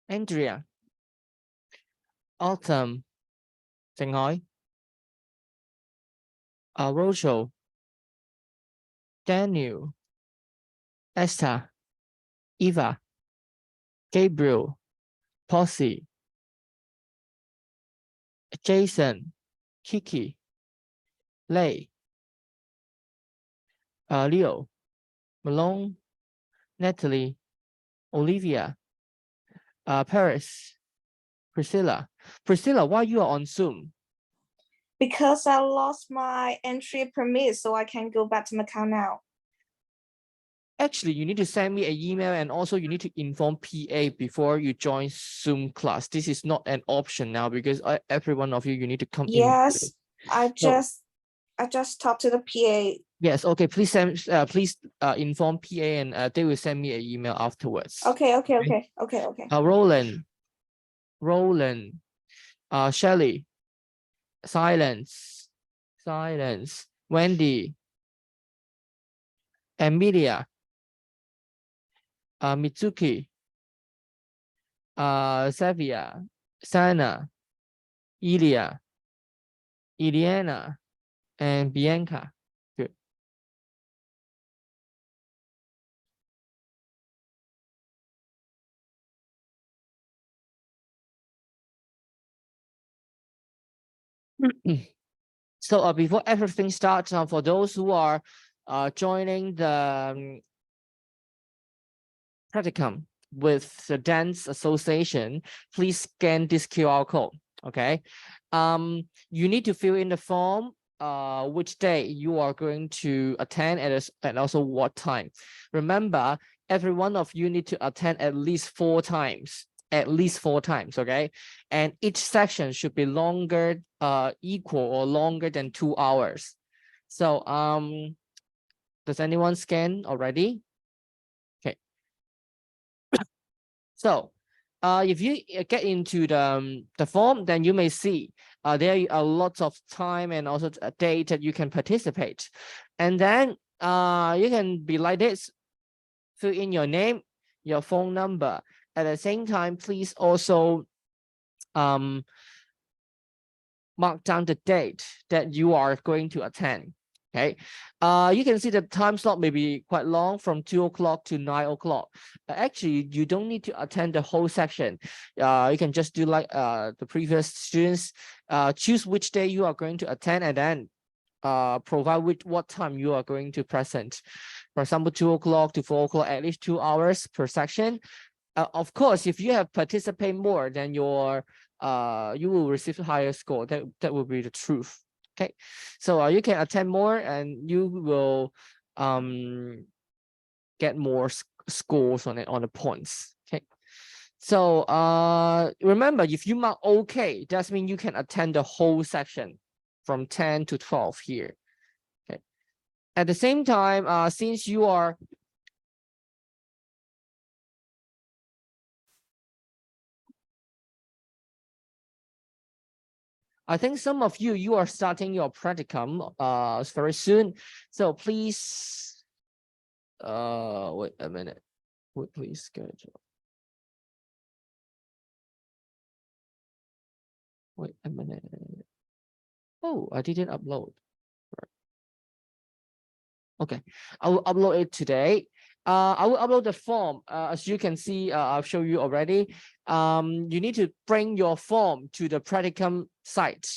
Andrea, Autumn, Thanh hỏi, Rachel, Daniel, Esther, Eva, Gabriel, Posse, Jason, Kiki, Lay, Leo, Malone, Natalie, Olivia, Paris, Priscilla. Priscilla, why you are on Zoom? Because I lost my entry permit, so I can go back to Macau now. Actually, you need to send me an email, and also you need to inform PA before you join Zoom class. This is not an option now because every one of you need to come in. Yes, I just talked to the PA. Yes, okay. Please send. Please inform PA, and they will send me an email afterwards. Okay. Roland, Shelly, silence. Wendy, Amelia, Mitsuki, Savia, Sana, Ilya, Iliana, and Bianca. Good. So before everything starts, for those who are joining the practicum with the Dance Association, please scan this QR code. Okay. You need to fill in the form which day you are going to attend and also what time. Remember, every one of you need to attend at least 4 times. Okay, and each section should be longer, equal or longer than 2 hours. So does anyone scan already? Okay. So if you get into the form, then you may see there are lots of time and also a date that you can participate. And then you can be like this, fill in your name, your phone number. At the same time, please also mark down the date that you are going to attend. Okay, you can see the time slot may be quite long, from 2 o'clock to 9 o'clock. Actually, you don't need to attend the whole section. You can just do like the previous students, choose which day you are going to attend, and then provide with what time you are going to present. For example, 2 o'clock to 4 o'clock, at least 2 hours per section. Of course, if you have participated more than your you will receive a higher score. That will be the truth. Okay, so you can attend more and you will get more scores on it, on the points. Okay, so remember, if you mark okay, that means you can attend the whole section from 10 to 12 here. Okay, at the same time, since you are I think some of you are starting your practicum very soon. So please wait a minute. Please schedule. Wait a minute. Oh, I didn't upload. Okay, I will upload it today. I will upload the form. As you can see, I've shown you already. You need to bring your form to the practicum site.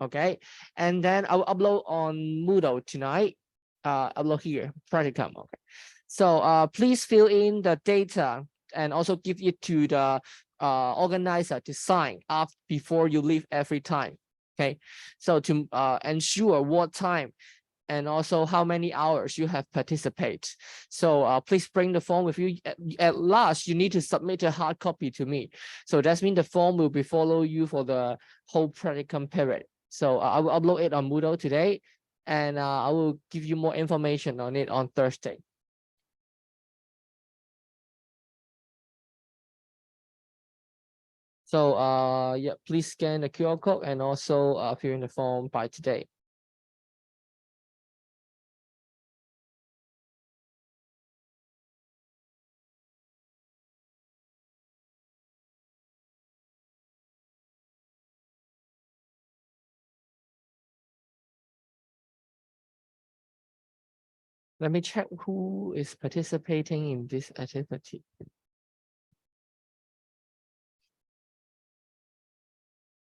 Okay, and then I will upload on Moodle tonight. Upload here, practicum. Okay, so please fill in the data and also give it to the organizer to sign up before you leave every time. Okay, so to ensure what time and also how many hours you have participated. So please bring the form with you. At last, you need to submit a hard copy to me. So that means the form will be follow you for the whole practicum period. So I will upload it on Moodle today, and I will give you more information on it on Thursday. So yeah, please scan the QR code and also fill in the form by today. Let me check who is participating in this activity.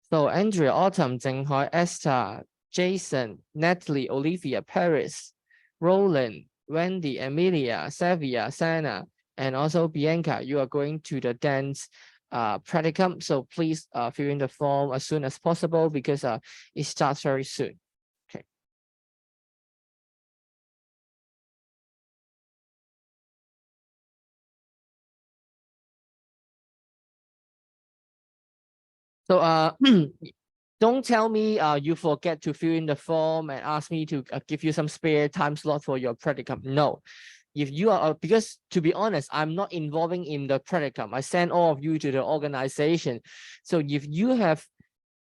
So Andrea, Autumn, Zhenghai, Esther, Jason, Natalie, Olivia, Paris, Roland, Wendy, Amelia, Savia, Sana, and also Bianca. You are going to the dance practicum. So please fill in the form as soon as possible because it starts very soon. Okay. So don't tell me you forget to fill in the form and ask me to give you some spare time slot for your practicum. No, if you are, because to be honest, I'm not involving in the practicum. I send all of you to the organization. So if you have,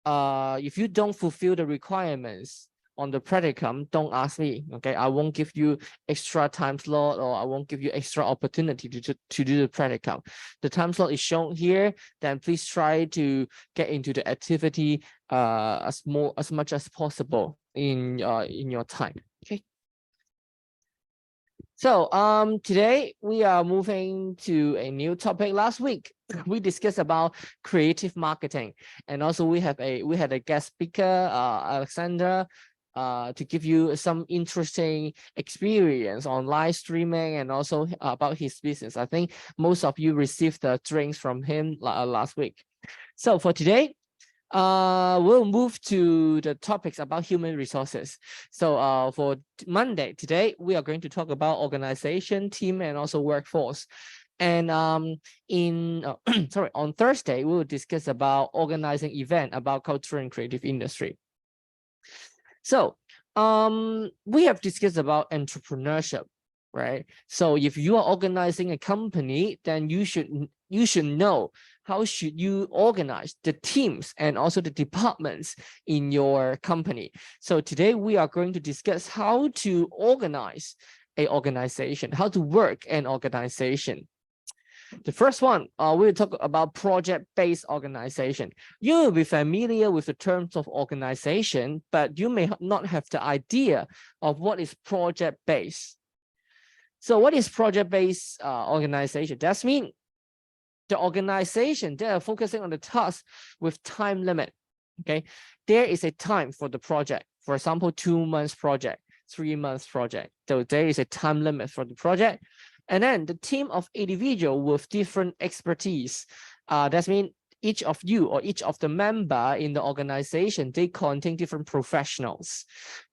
if you don't fulfill the requirements on the practicum, don't ask me. Okay, I won't give you extra time slot or I won't give you extra opportunity to do the practicum. The time slot is shown here. Then please try to get into the activity as much as possible in your time. Okay. So today we are moving to a new topic. Last week we discussed about creative marketing, and also we had a guest speaker, Alexander, to give you some interesting experience on live streaming and also about his business. I think most of you received the drinks from him last week. So for today, we'll move to the topics about human resources. So for Monday today, we are going to talk about organization, team, and also workforce. And on Thursday, we will discuss about organizing event about culture and creative industry. So we have discussed about entrepreneurship, right? So if you are organizing a company, then you should know how should you organize the teams and also the departments in your company. So today we are going to discuss how to organize an organization, how to work an organization. The first one, we'll talk about project-based organization. You will be familiar with the terms of organization, but you may not have the idea of what is project-based. So what is project-based organization? That means the organization, they are focusing on the task with time limit. Okay, there is a time for the project. For example, 2 months project, 3 months project. So there is a time limit for the project. And then the team of individual with different expertise. That means each of you or each of the member in the organization, they contain different professionals.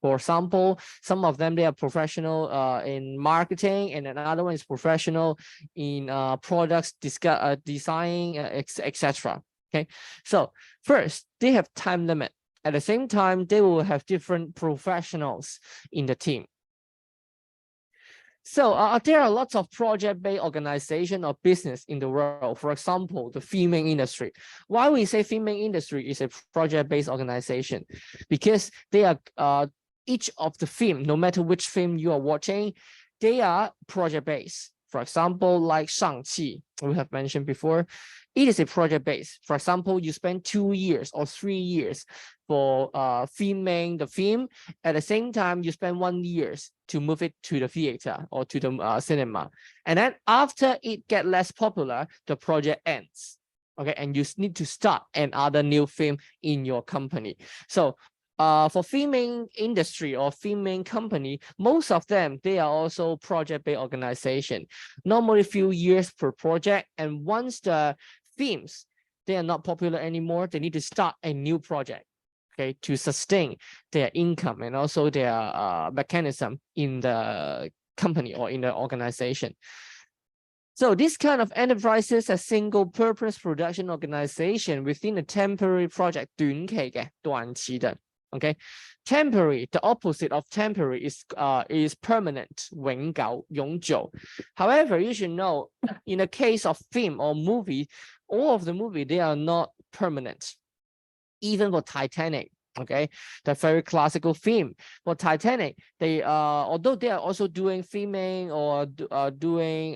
For example, some of them, they are professional in marketing, and another one is professional in products design, etc. Okay, so first, they have time limit. At the same time, they will have different professionals in the team. So there are lots of project-based organization or business in the world. For example, the filming industry. Why we say filming industry is a project-based organization? Because they are each of the film, no matter which film you are watching, they are project-based. For example, like Shang-Chi, we have mentioned before, it is a project-based. For example, you spend 2 years or 3 years for filming the film. At the same time, you spend 1 year to move it to the theater or to the cinema. And then after it gets less popular, the project ends. Okay, and you need to start another new film in your company. So for filming industry or filming company, most of them, they are also project-based organization. Normally few years per project, and once the films, they are not popular anymore, they need to start a new project, okay, to sustain their income and also their mechanism in the company or in the organization. So this kind of enterprises, a single purpose production organization within a temporary project, 短期嘅，短期的。Okay, temporary, the opposite of temporary is permanent, 永久, 永久. However, you should know, in the case of film or movie, all of the movie, they are not permanent. Even for Titanic, okay, the very classical film. For Titanic, they although they are also doing filming or doing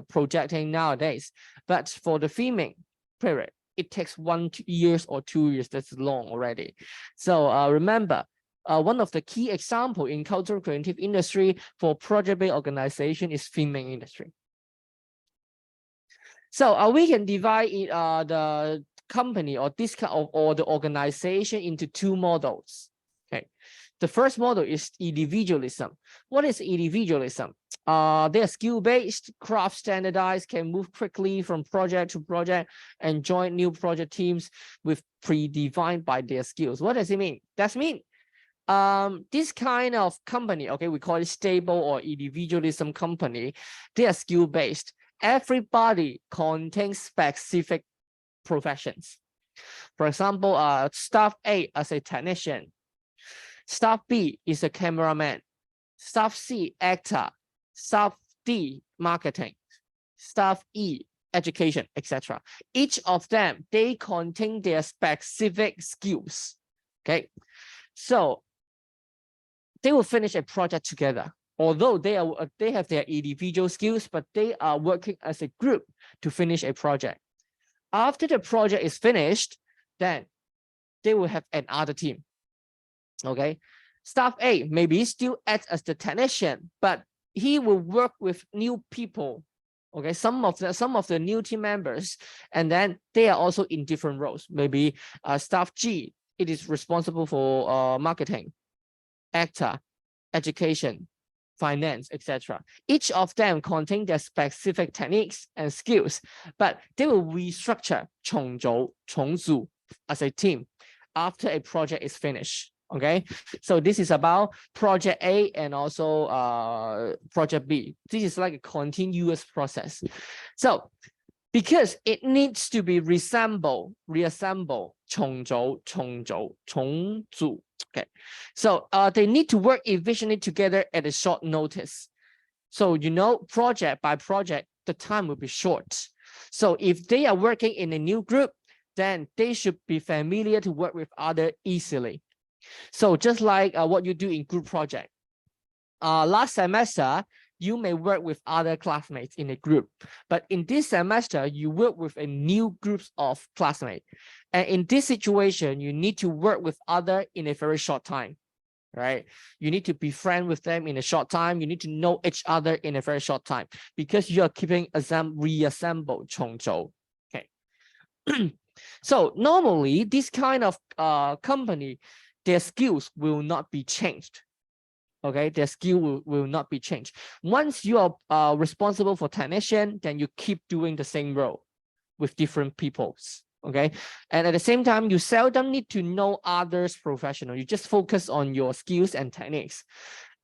projecting nowadays, but for the filming period, it takes 1 year or 2 years. That's long already. So remember, one of the key example in cultural creative industry for project-based organization is filming industry. So we can divide the company or this or the organization into two models. Okay, the first model is individualism. What is individualism? They are skill-based, craft standardized, can move quickly from project to project and join new project teams with predefined by their skills. What does it mean? That means this kind of company, okay, we call it stable or individualism company, they are skill-based. Everybody contains specific professions. For example, staff A as a technician, staff B is a cameraman, staff C actor, staff D marketing, staff E education, etc. Each of them, they contain their specific skills. Okay, so they will finish a project together. Although they have their individual skills, but they are working as a group to finish a project. After the project is finished, then they will have another team. Okay, staff A maybe still acts as the technician, but he will work with new people. Okay, some of the new team members, and then they are also in different roles. Maybe staff G, it is responsible for marketing, actor, education, finance, etc. Each of them contain their specific techniques and skills, but they will restructure 重组 as a team after a project is finished. Okay, so this is about project A and also project B. This is like a continuous process. So because it needs to be reassembled, 重组. Okay, so they need to work efficiently together at a short notice. So you know, project by project, the time will be short. So if they are working in a new group, then they should be familiar to work with others easily. So just like what you do in group project. Last semester, you may work with other classmates in a group, but in this semester, you work with a new group of classmates. And in this situation, you need to work with others in a very short time, right? You need to be friends with them in a short time. You need to know each other in a very short time because you are keeping reassembled 重组. Okay. So normally, this kind of company, their skills will not be changed. Okay, their skill will not be changed. Once you are responsible for technician, then you keep doing the same role with different peoples. Okay, and at the same time, you seldom need to know others professional. You just focus on your skills and techniques.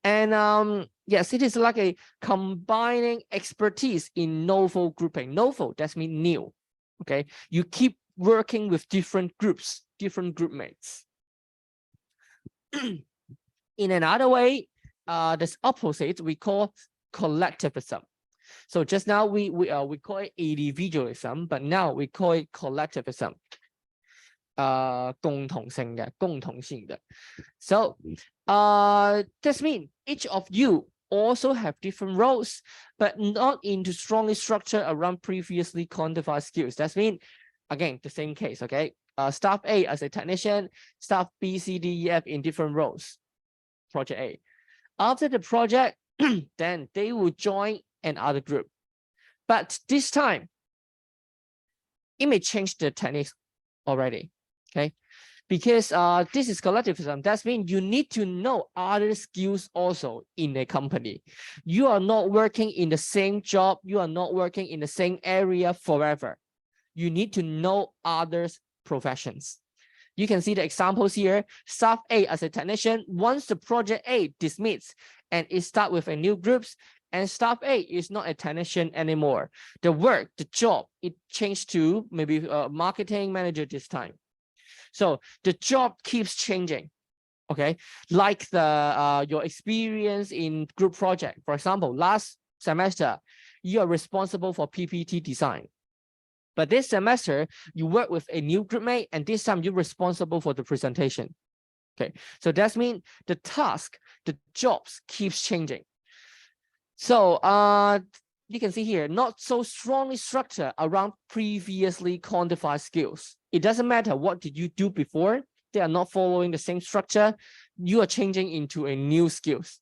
And yes, it is like a combining expertise in novel grouping. Novel, that means new. Okay, you keep working with different groups, different group mates. In another way, this opposite we call collectivism. So just now we call it individualism, but now we call it collectivism. 共同性的. So this means each of you also have different roles, but not into strongly structured around previously quantified skills. That means, again, the same case. Okay, staff A as a technician, staff B, C, D, E, F in different roles. Project A. After the project, then they will join another group. But this time, it may change the techniques already. Okay, because this is collectivism. That means you need to know other skills also in a company. You are not working in the same job. You are not working in the same area forever. You need to know others' professions. You can see the examples here. Staff A as a technician, once the project A dismissed and it start with a new groups, and staff A is not a technician anymore. The work, the job, it changed to maybe a marketing manager this time. So the job keeps changing. Okay, like the your experience in group project. For example, last semester, you are responsible for PPT design. But this semester, you work with a new group mate, and this time you're responsible for the presentation. Okay, so that means the task, the jobs keeps changing. So you can see here, not so strongly structured around previously quantified skills. It doesn't matter what did you do before, they are not following the same structure. you are changing into a new skills,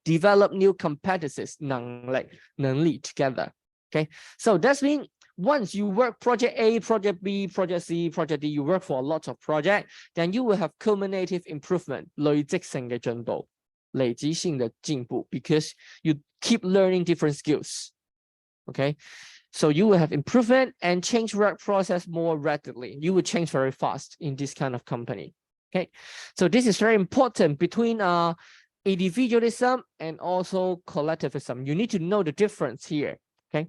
develop new competencies, 能力 together. Okay, so that's mean once you work project A, project B, project C, project D, you work for a lot of project, then you will have cumulative improvement, 累积性嘅進步，累積性嘅進步 because you keep learning different skills. Okay, so you will have improvement and change work process more rapidly. You will change very fast in this kind of company. Okay, so this is very important between individualism and also collectivism. You need to know the difference here. Okay.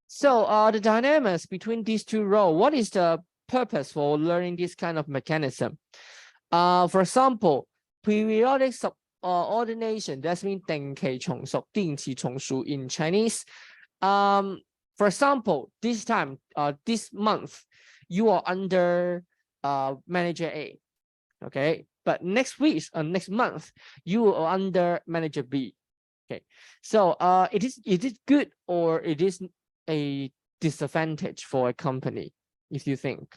So the dynamics between these two roles, what is the purpose for learning this kind of mechanism? For example, periodic subordination, that means 定期從屬, 定期從屬 in Chinese. For example, this time, this month, you are under manager A, okay? But next week, next month, you are under manager B. Okay, so it is good or it is a disadvantage for a company if you think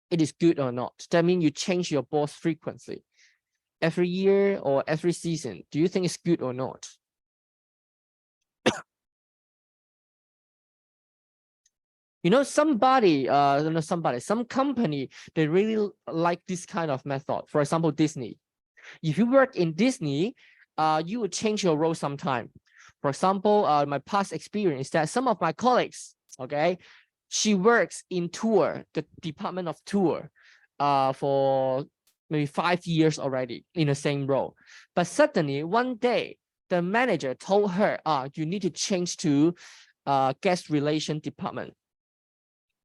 it is good or not? That means you change your boss frequently every year or every season. Do you think it's good or not? You know, some company, they really like this kind of method. For example, Disney. If you work in Disney, you would change your role sometime. For example, my past experience that some of my colleagues, okay, she works in tour, the department of tour, for maybe 5 years already in the same role. But suddenly one day, the manager told her, you need to change to guest relation department,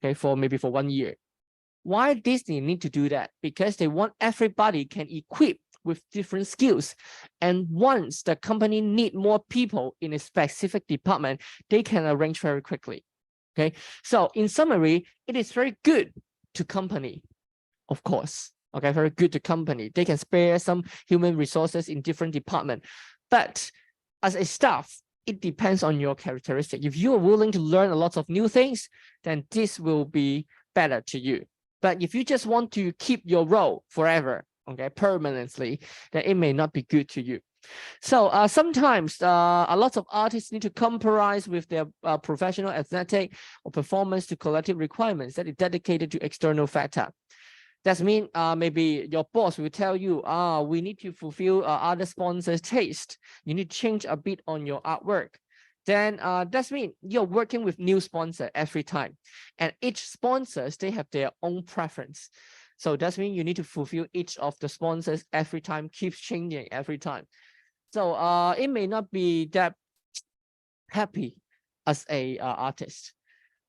okay, for maybe for 1 year. Why Disney need to do that? Because they want everybody can equip with different skills. And once the company need more people in a specific department, they can arrange very quickly. Okay, so in summary, it is very good to company, of course. Okay, very good to company. They can spare some human resources in different departments. But as a staff, it depends on your characteristic. If you are willing to learn a lot of new things, then this will be better to you. But if you just want to keep your role forever, okay, permanently, then it may not be good to you. So sometimes a lot of artists need to compromise with their professional aesthetic or performance to collective requirements that is dedicated to external factor. That means maybe your boss will tell you, we need to fulfill other sponsors' taste. You need to change a bit on your artwork. Then that means you're working with new sponsor every time. And each sponsors, they have their own preference. So that means you need to fulfill each of the sponsors every time, keeps changing every time. So it may not be that happy as a artist.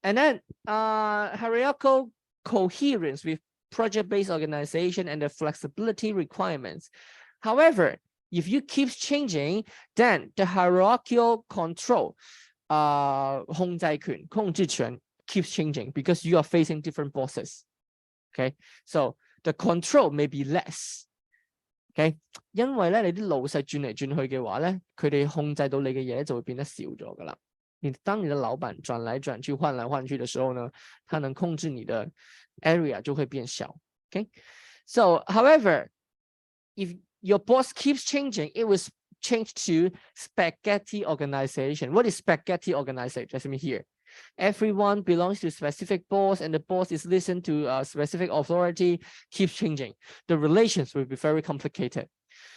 And then hierarchical coherence with project-based organization and the flexibility requirements. However, if you keep changing, then the hierarchical control, 控制權 keeps changing because you are facing different bosses. Okay, so the control may be less. Okay, 因為咧你啲老細轉嚟轉去嘅話咧，佢哋控制到你嘅嘢就會變得少咗噶啦。當你的老闆轉來轉去、換來換去的時候呢，他能控制你的 area 就會變小。Okay, so however, if your boss keeps changing, it will change to spaghetti organization. What is spaghetti organization? Just me here. Everyone belongs to a specific boss and the boss is listened to a specific authority, keeps changing. The relations will be very complicated.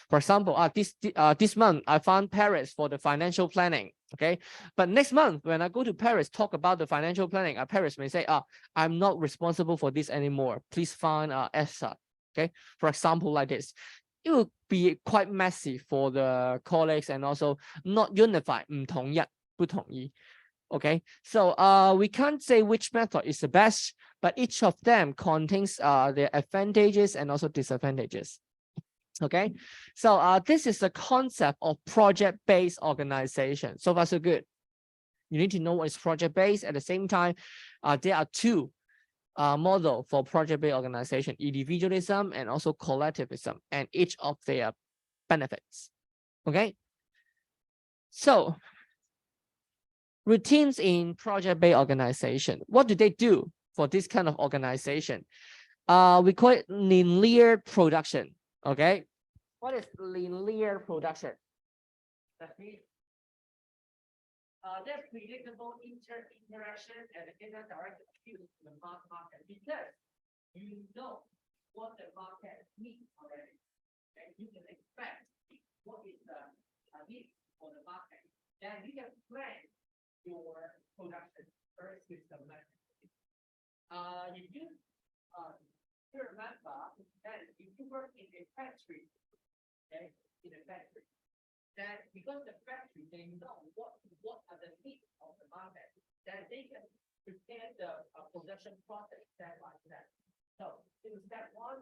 For example, this month I found Paris for the financial planning. Okay, but next month when I go to Paris, talk about the financial planning, Paris may say, I'm not responsible for this anymore. Please find ESA. Okay, for example, like this. It will be quite messy for the colleagues and also not unified. 唔統一，不統一。Okay, so we can't say which method is the best, but each of them contains their advantages and also disadvantages. Okay, so this is the concept of project-based organization. So far, so good. You need to know what is project-based. At the same time, there are two models for project-based organization: individualism and also collectivism, and each of their benefits. Okay, so routines in project-based organization. What do they do for this kind of organization? We call it linear production. Okay, what is linear production? That means there's predictable interaction and inter-directed activity in the market because you know what the market needs already, and you can expect what is the need for the market. Then you can plan your production very systematically. If you remember that if you work in a factory, okay, in a factory, that because the factory they know what are the needs of the market, then they can prepare the production process step by step. So in step 1,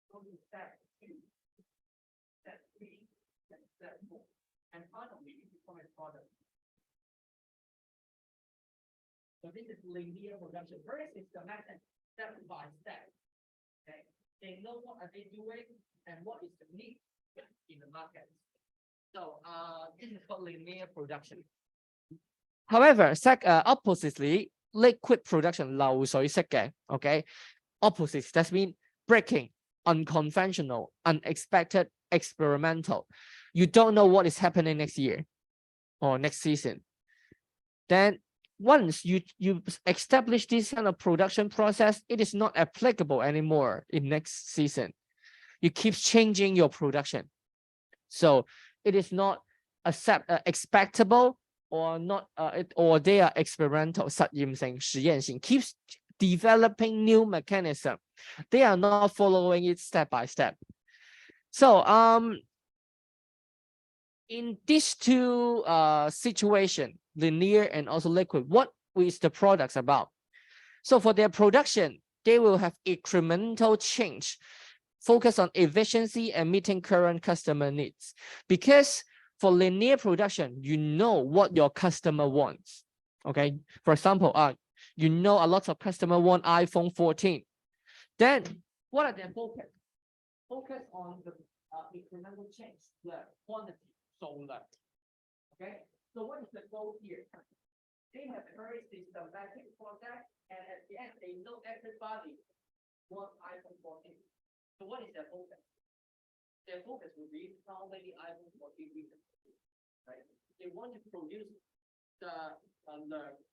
go to step 2, step 3, and step 4, and finally it becomes a product. So this is linear production, very systematic, step by step. Okay, they know what are they doing and what is the need in the market. So this is called linear production. However, oppositely, liquid production 流水式嘅 okay, opposite that means breaking, unconventional, unexpected, experimental. You don't know what is happening next year or next season. Then once you establish this kind of production process, it is not applicable anymore in next season. You keep changing your production. So it is not expectable or not or they are experimental 實驗性 實驗性 keeps developing new mechanism. They are not following it step by step. So in these two situation, linear and also liquid, what is the products about? So for their production, they will have incremental change, focus on efficiency and meeting current customer needs. Because for linear production, you know what your customer wants. Okay, for example, you know a lot of customers want iPhone 14. Then what are their focus? Focus on the incremental change, the quantity. Okay, so what is the goal here? They have a very systematic process, and at the end, they know everybody wants iPhone 14. So what is their focus? Their focus will be how many iPhone 14 we can produce, right? They want to produce the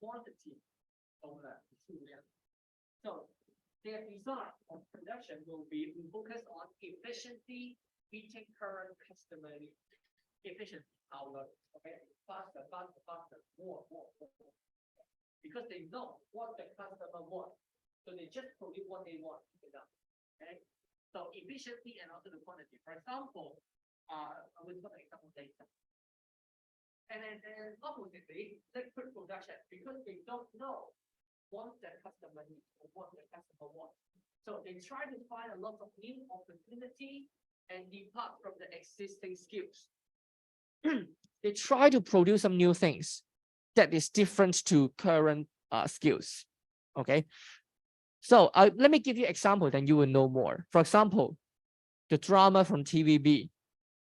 quantity of the material. So their design of production will be focused on efficiency, meeting current customer needs. Efficiency, okay, faster, more. Because they know what the customer wants, so they just produce what they want. Okay, so efficiency and also the quantity. For example, we'll talk example data. And then oppositely, liquid production, because they don't know what the customer needs or what the customer wants, so they try to find a lot of new opportunity and depart from the existing skills. They try to produce some new things that is different to current skills. Okay, so let me give you an example, then you will know more. For example, the drama from TVB.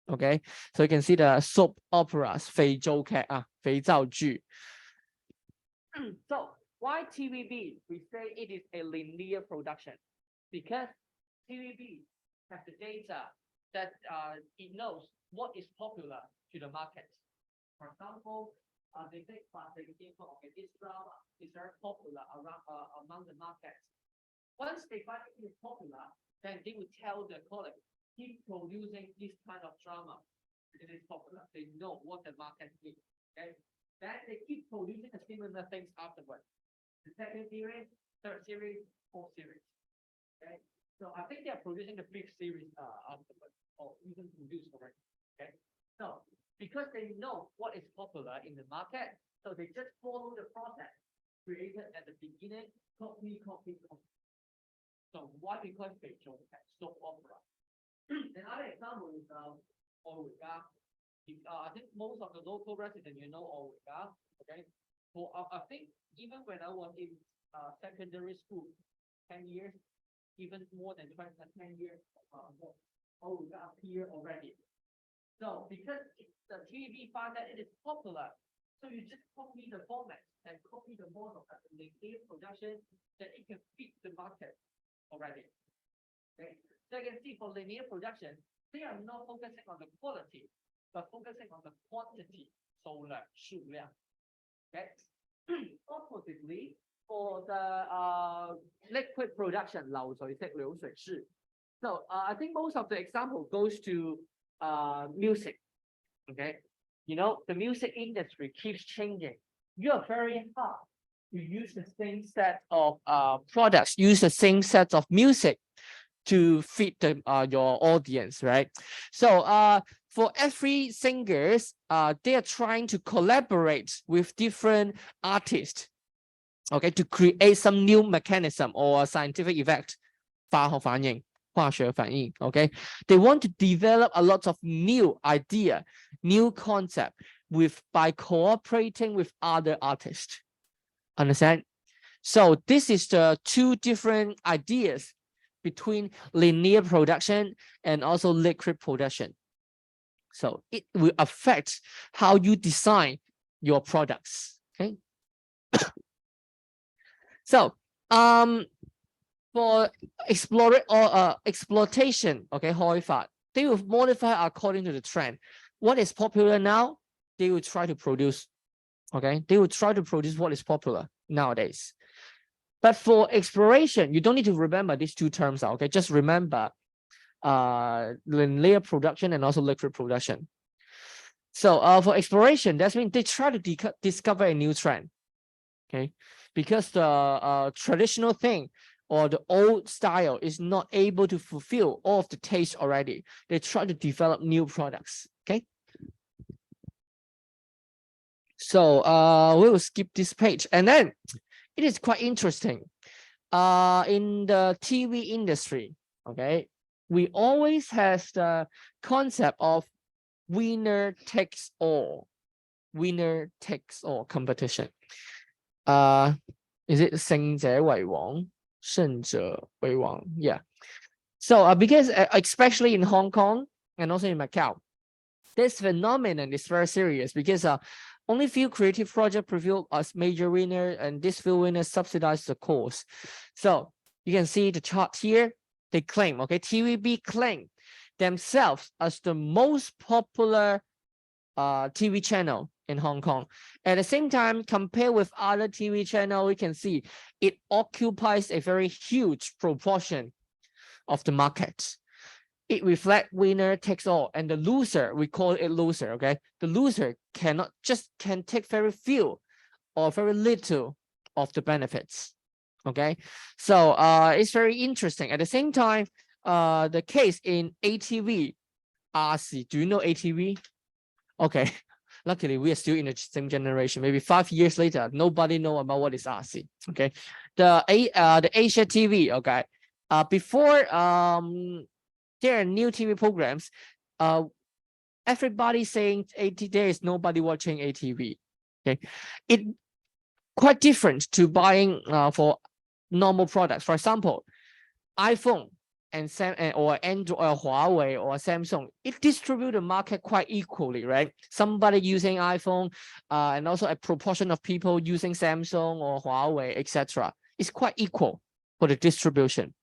Okay, so you can see the soap operas, 肥皂剧 肥皂剧. So why TVB? We say it is a linear production because TVB has the data that it knows what is popular to the market. For example, they take okay, this drama is very popular around among the market. Once they find it is popular, then they will tell their colleagues, keep producing this kind of drama because it's popular. They know what the market needs. Okay, then they keep producing a similar things afterwards. The second series, third series, fourth series. Okay, so I think they are producing the fifth series afterwards, or even produced already. Okay, so because they know what is popular in the market, so they just follow the process created at the beginning, copy. So why? Because they show soap opera. Another example is Oruga. I think most of the local residents you know Oruga. Okay, so I think even when I was in secondary school, 10 years, even more than 10 years, Oruga appeared already. So because the TV found that it is popular, so you just copy the format and copy the model as a linear production that it can fit the market. already. Okay, so you can see for linear production, they are not focusing on the quality, but focusing on the quantity. 数量. Okay. Oppositely, for the liquid production, 流水式流水式. So I think most of the example goes to music. Okay, you know, the music industry keeps changing. You are very hard to use the same set of products, use the same set of music to fit the, your audience, right? So for every singers, they are trying to collaborate with different artists, okay, to create some new mechanism or scientific effect. 化学反应, 化学反应, okay, they want to develop a lot of new idea, new concept by cooperating with other artists. Understand? So this is the two different ideas between linear production and also liquid production. So it will affect how you design your products. Okay. So for exploitation, okay, 開發, they will modify according to the trend. What is popular now, they will try to produce. Okay, they will try to produce what is popular nowadays. But for exploration, you don't need to remember these two terms. Okay, just remember linear production and also liquid production. So for exploration, that means they try to discover a new trend. Okay, because the traditional thing or the old style is not able to fulfill all of the taste already. They try to develop new products. Okay. So we will skip this page, and then it is quite interesting. In the TV industry, okay, we always have the concept of winner takes all competition. Is it 胜者為王,勝者為王? Yeah. So because especially in Hong Kong and also in Macau, this phenomenon is very serious because only few creative projects prevail as major winner, and this few winners subsidize the course. So you can see the chart here. They claim, okay, TVB claim themselves as the most popular TV channel in Hong Kong. At the same time, compared with other TV channel, we can see it occupies a very huge proportion of the market. It reflects winner takes all, and the loser, we call it loser, okay? The loser can take very few or very little of the benefits, okay? So it's very interesting. At the same time, the case in ATV, RC, do you know ATV? Okay, luckily we are still in the same generation. Maybe 5 years later, nobody know about what is RC, okay? The Asia TV, okay? Before there are new TV programs, everybody saying there is nobody watching ATV. Okay, it quite different to buying for normal products. For example, iPhone and or Android or Huawei or Samsung, it distribute the market quite equally, right? Somebody using iPhone and also a proportion of people using Samsung or Huawei, etc. It's quite equal for the distribution.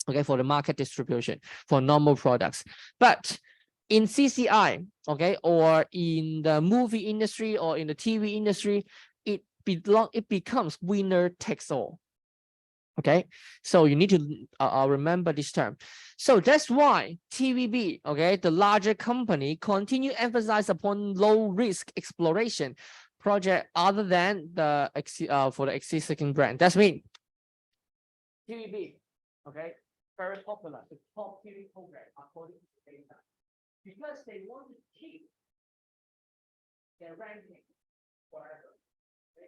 Okay, for the market distribution for normal products. But in CCI, okay, or in the movie industry or in the TV industry, it becomes winner takes all. Okay, so you need to remember this term. So that's why TVB, okay, the larger company, continue emphasize upon low risk exploration project other than the for the existing brand. That's mean TVB, okay, very popular, the top TV program according to data, because they want to keep their ranking forever.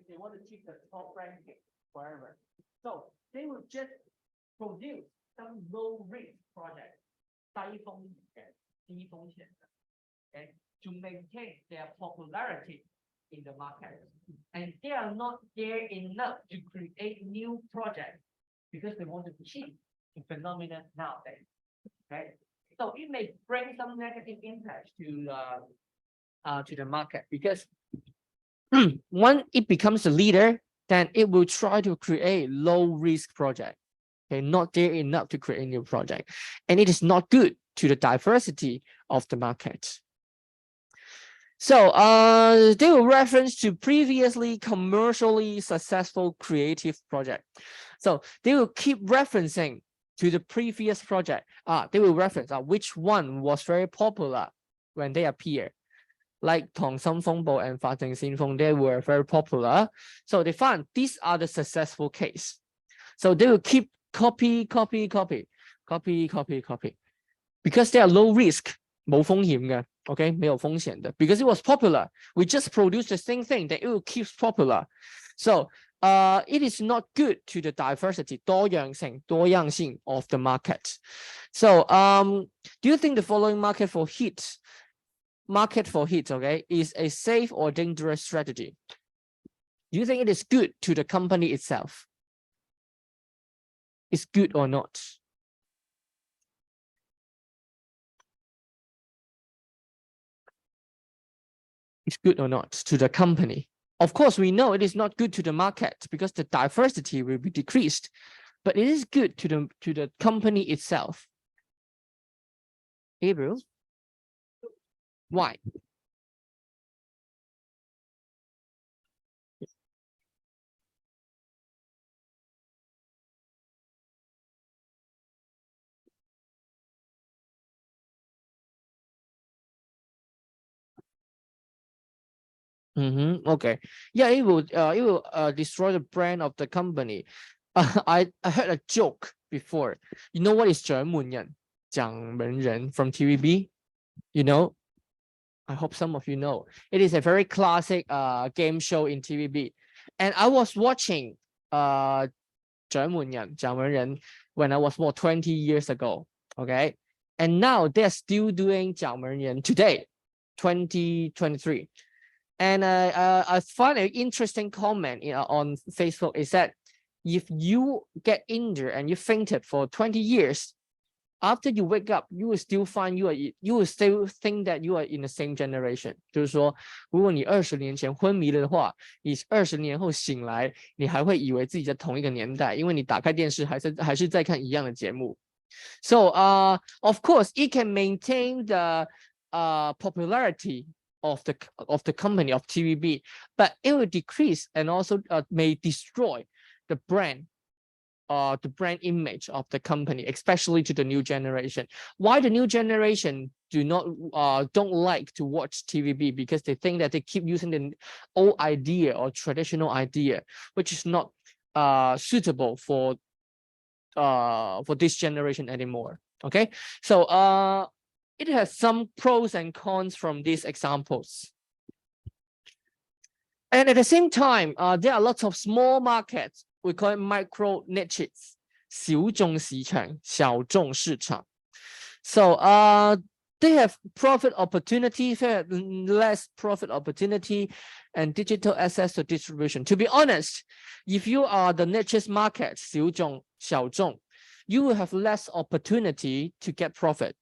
They want to keep the top ranking forever. So they will just produce some low risk project, 低風險, okay, to maintain their popularity in the market. And they are not there enough to create new projects because they want to keep the phenomenon nowadays. Okay, so it may bring some negative impact to the market, because when it becomes a leader, then it will try to create low risk project. Okay, not there enough to create a new project. And it is not good to the diversity of the market. So they will reference to previously commercially successful creative project. So they will keep referencing to the previous project. They will reference which one was very popular when they appear. Like 溏心風暴 and 法證先鋒, they were very popular. So they found these are the successful case. So they will keep copy. Because they are low risk, 冇風險嘅, okay, 沒有風險的. Because it was popular, we just produce the same thing, that it will keep popular. So it is not good to the diversity, 多樣性 of the market. So do you think the following market for hits, okay, is a safe or dangerous strategy? Do you think it is good to the company itself? It's good or not? It's good or not to the company? Of course, we know it is not good to the market because the diversity will be decreased, but it is good to the company itself. Gabriel? Why? Okay. Yeah, it will destroy the brand of the company. I heard a joke before. You know what is 掌門人? 掌門人 from TVB? You know? I hope some of you know. It is a very classic game show in TVB. And I was watching 掌門人 when I was 20 years ago. Okay. And now they're still doing 掌門人 today, 2023. And I find an interesting comment on Facebook is that if you get injured and you fainted for 20 years, after you wake up, you will still find you will still think that you are in the same generation. 就是说，如果你20年前昏迷了的话，你20年后醒来，你还会以为自己在同一个年代，因为你打开电视还是在看一样的节目。So of course, it can maintain the popularity of the company of TVB, but it will decrease and also may destroy the brand image of the company, especially to the new generation. Why the new generation don't like to watch TVB? Because they think that they keep using the old idea or traditional idea, which is not suitable for this generation anymore. Okay, so it has some pros and cons from these examples. And at the same time, there are lots of small markets. We call it micro niches, 小众市场, 小众市场. So they have profit opportunity, less profit opportunity, and digital access to distribution. To be honest, if you are the niches market, 小众, you will have less opportunity to get profit.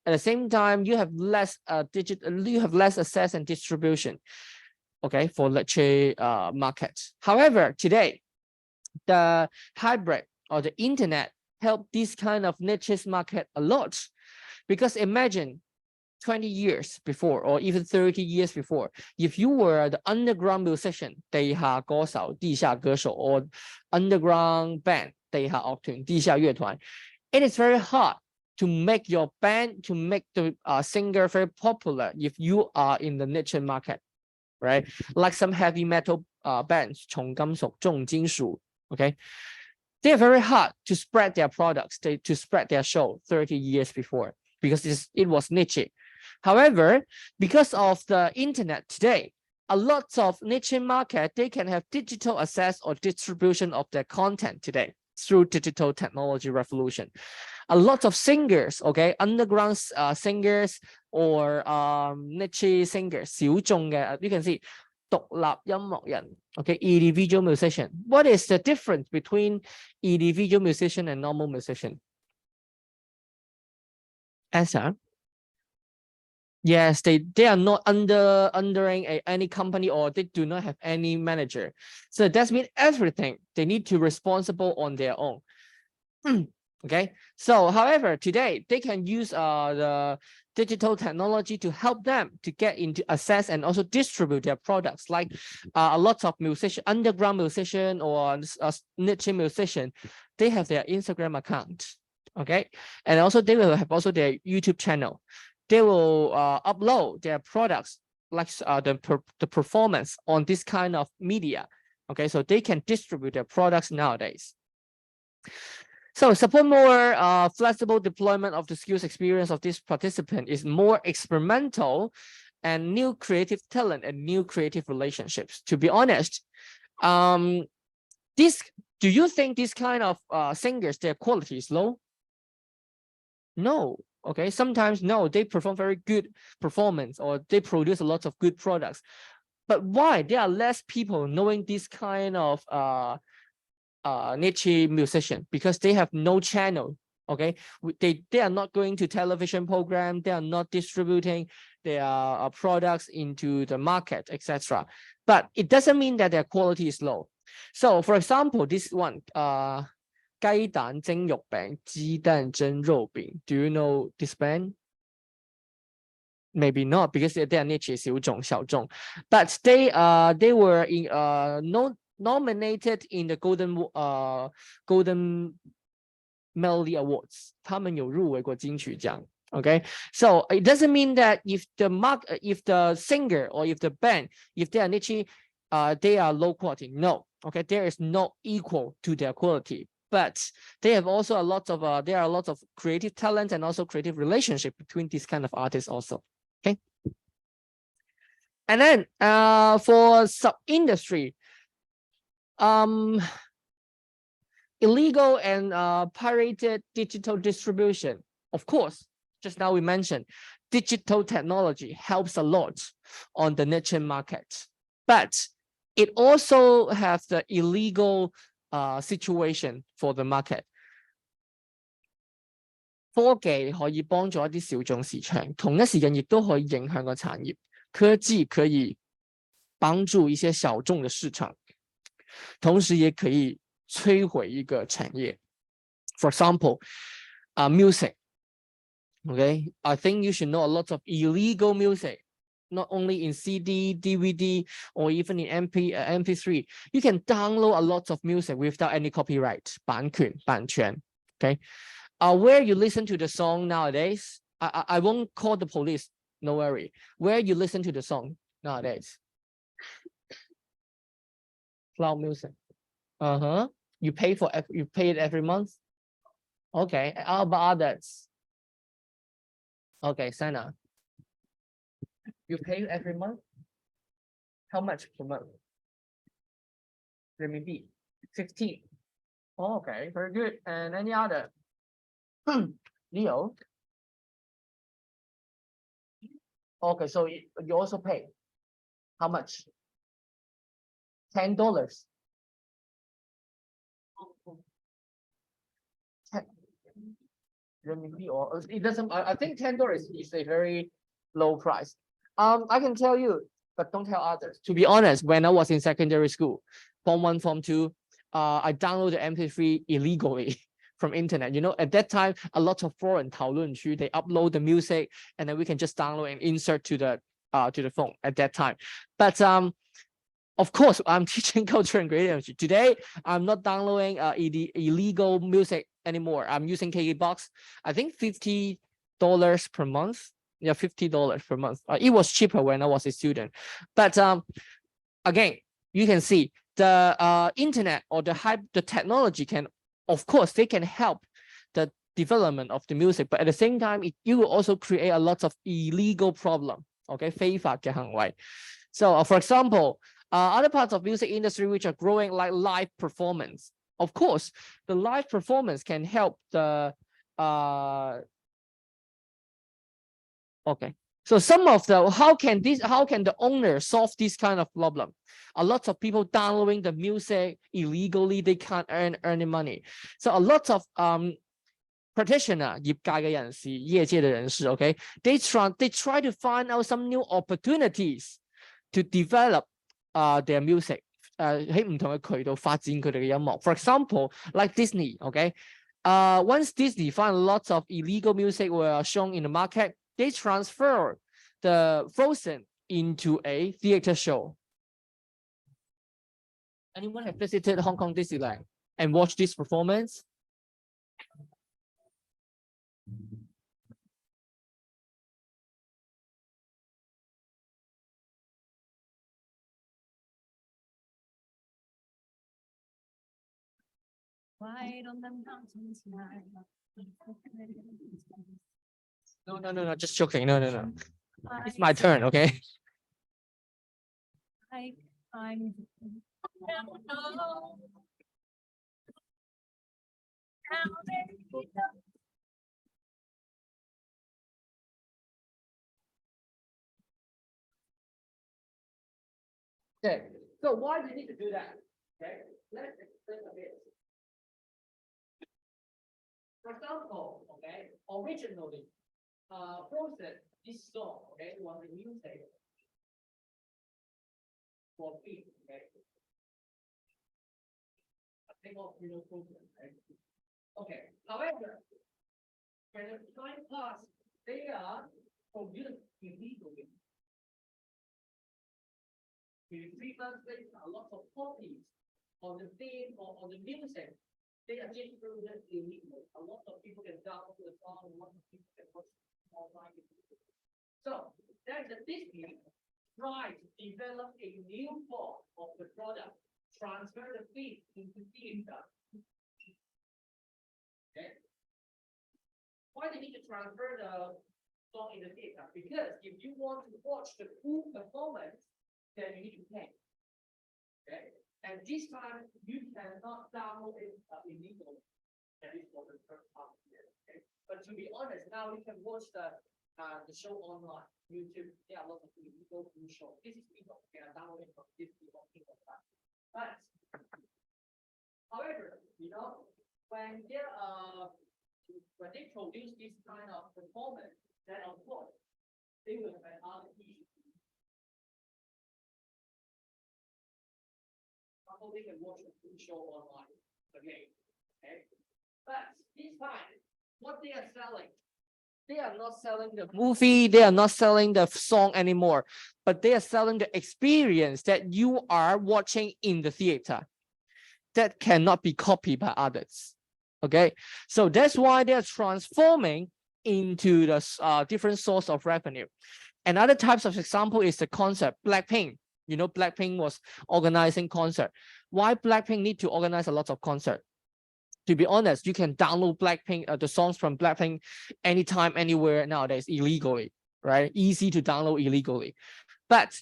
At the same time, you have less access and distribution, okay, for lecture market. However, today, the hybrid or the internet help this kind of niches market a lot, because imagine 20 years before or even 30 years before, if you were the underground musician, 地下歌手, or underground band, 地下樂團, 地下樂團, it is very hard to make your band, to make the singer very popular if you are in the niche market, right? Like some heavy metal bands, 重金屬, 重金屬, okay? They are very hard to spread their products, to spread their show 30 years before, because it was niche. However, because of the internet today, a lot of niche market, they can have digital access or distribution of their content today through digital technology revolution. A lot of singers, okay, underground singers or niche singers, 小眾嘅, you can see 獨立音樂人, okay, individual musician. What is the difference between individual musician and normal musician? Answer. Yes, they are not under any company, or they do not have any manager. So that means everything they need to responsible on their own. Okay, so however, today they can use the digital technology to help them to get into access and also distribute their products. Like a lot of musician, underground musician or niche musician, they have their Instagram account. Okay, and also they will have also their YouTube channel. They will upload their products like the performance on this kind of media. Okay, so they can distribute their products nowadays. So support more flexible deployment of the skills experience of this participant is more experimental and new creative talent and new creative relationships. To be honest, do you think this kind of singers, their quality is low? No. Okay, sometimes no, they perform very good performance or they produce a lot of good products. But why there are less people knowing this kind of niche musician? Because they have no channel. Okay, they are not going to television program, they are not distributing their products into the market, etc. But it doesn't mean that their quality is low. So for example, this one, 雞蛋蒸肉餅，雞蛋蒸肉餅. Do you know this band? Maybe not, because they are niche 小眾. But they were in nominated in the Golden Melody Awards. 他们有入围过金曲奖. Okay, so it doesn't mean that if the singer or if the band, if they are niche, they are low quality. No. Okay, there is no equal to their quality. But they have also there are a lot of creative talent and also creative relationship between these kind of artists also. Okay. And then for sub-industry, illegal and pirated digital distribution. Of course, just now we mentioned digital technology helps a lot on the niche market, but it also has the illegal situation for the market. 科技可以幫助一啲小眾市場，同一時間亦都可以影響個產業。科技可以幫助一些小眾的市場，同時也可以摧毀一個產業。For example, music. Okay, I think you should know a lot of illegal music. Not only in CD, DVD, or even in MP3, you can download a lot of music without any copyright, 版權. Okay, where you listen to the song nowadays, I won't call the police, no worry. Where you listen to the song nowadays? Cloud music. You pay it every month? Okay, how about others? Okay, Sana. You pay every month? How much per month? Renminbi 15. Oh, okay, very good. And any other? Leo? Okay, so you also pay. How much? $10. Renminbi, or it doesn't. I think $10 is a very low price. I can tell you, but don't tell others. To be honest, when I was in secondary school, Form 1, Form 2, I downloaded MP3 illegally from internet. You know, at that time, a lot of foreign 討論區, they upload the music and then we can just download and insert to the phone at that time. But of course, I'm teaching culture and creativity. Today, I'm not downloading illegal music anymore. I'm using KKBox. I think $50 per month. Yeah, $50 per month. It was cheaper when I was a student. But again, you can see the internet or the technology can, of course, they can help the development of the music. But at the same time, you will also create a lot of illegal problem. Okay, 非法嘅行為. So for example, other parts of music industry which are growing, like live performance. Of course, the live performance can help the okay. So some of the how can the owner solve this kind of problem? A lot of people downloading the music illegally, they can't earn any money. So a lot of practitioner 業界嘅人士, 業界的人士, okay, they try to find out some new opportunities to develop their music. 喺唔同嘅渠道發展佢哋嘅音樂. For example, like Disney, okay, Once Disney found lots of illegal music were shown in the market, they transferred the Frozen into a theater show. Anyone have visited Hong Kong Disneyland and watched this performance? Right on the mountains No, just joking. No. It's my turn, okay? Okay, so why do you need to do that? Okay, let's explain a bit. For example, okay, originally, Frozen, this song, okay, was a music for kids, okay. I think of Frozen, right? Okay, however, when the time passed, they are produced illegally. We translate a lot of copies on the theme or on the music. They are just illegal. A lot of people can download the song, a lot of people can watch online. So there's a Disney try to develop a new form of the product, transfer the theme into theater. Okay. Why they need to transfer the song in the theater? Because if you want to watch the full performance, then you need to pay. Okay. And this time you cannot download it illegally. That is for the first half of the year. Okay. But to be honest, now you can watch the show online. YouTube, there are lots of illegal shows. This is legal. You can download it from this people things like that. But however, when they produce this kind of performance, then of course they will have other issues. They can watch the full show online again. Okay. But this time, what they are selling, they are not selling the movie, they are not selling the song anymore, but they are selling the experience that you are watching in the theater that cannot be copied by others. Okay, so that's why they are transforming into the different source of revenue. Another types of example is the concert. Blackpink. Blackpink was organizing concert. Why Blackpink need to organize a lot of concert? To be honest, you can download Blackpink, the songs from Blackpink anytime, anywhere nowadays illegally, right? Easy to download illegally. But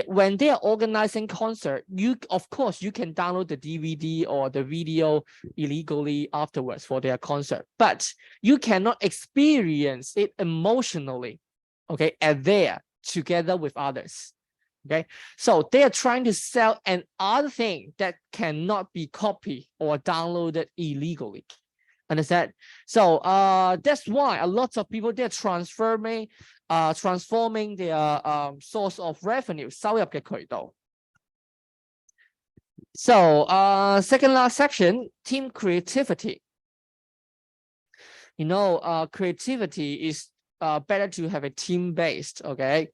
when they are organizing concert, of course you can download the DVD or the video illegally afterwards for their concert, but you cannot experience it emotionally, okay, at there together with others. Okay, so they are trying to sell another thing that cannot be copied or downloaded illegally. Understand? So that's why a lot of people, they're transforming their source of revenue, 收入嘅渠道. So second last section, team creativity. Creativity is better to have a team based. Okay.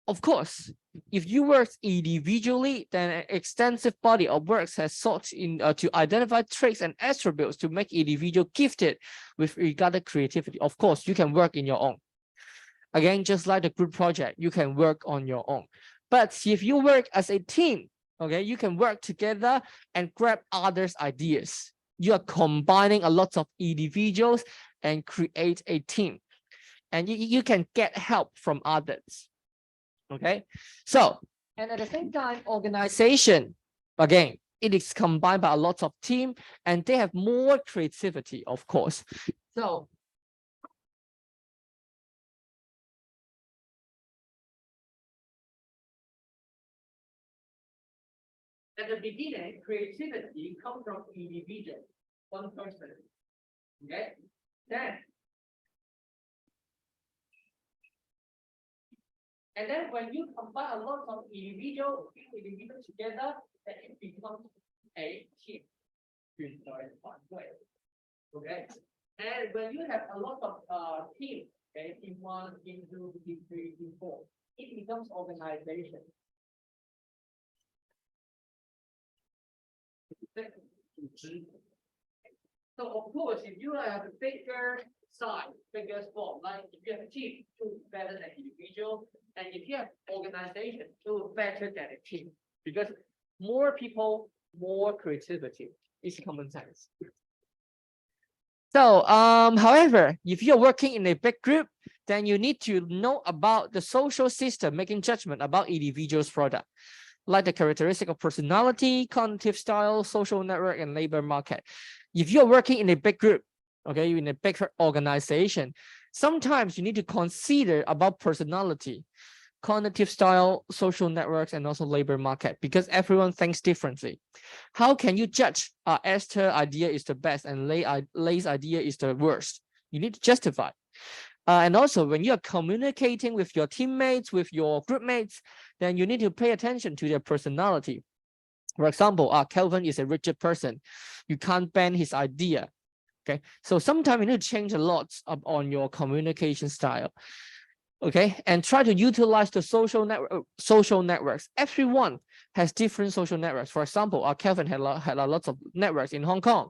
Of course, if you work individually, then an extensive body of works has sought in to identify traits and attributes to make individual gifted with regard to creativity. Of course, you can work in your own. Again, just like the group project, you can work on your own. But if you work as a team, okay, you can work together and grab others' ideas. You are combining a lot of individuals and create a team. And you can get help from others. Okay, so, and at the same time, organization, again, it is combined by a lot of team and they have more creativity, of course. So, at the beginning, creativity comes from individual, one person. Okay, and then when you combine a lot of individuals together, then it becomes a team. 群的团队。Okay, and when you have a lot of team, okay, team 1, team 2, team 3, team 4, it becomes organization. So of course, if you have a bigger size, bigger form, like if you have a team, two better than individual, and if you have organization, two better than a team, because more people, more creativity is common sense. So, however, if you're working in a big group, then you need to know about the social system, making judgment about individual's product, like the characteristic of personality, cognitive style, social network, and labor market. If you're working in a big group, okay, in a big organization, sometimes you need to consider about personality, cognitive style, social networks, and also labor market, because everyone thinks differently. How can you judge Esther's idea is the best and Lei's idea is the worst? You need to justify. And also, when you are communicating with your teammates, with your group mates, then you need to pay attention to their personality. For example, Kelvin is a rigid person. You can't bend his idea. Okay, so sometimes you need to change a lot on your communication style. Okay, and try to utilize the social networks. Everyone has different social networks. For example, Kelvin had a lot of networks in Hong Kong,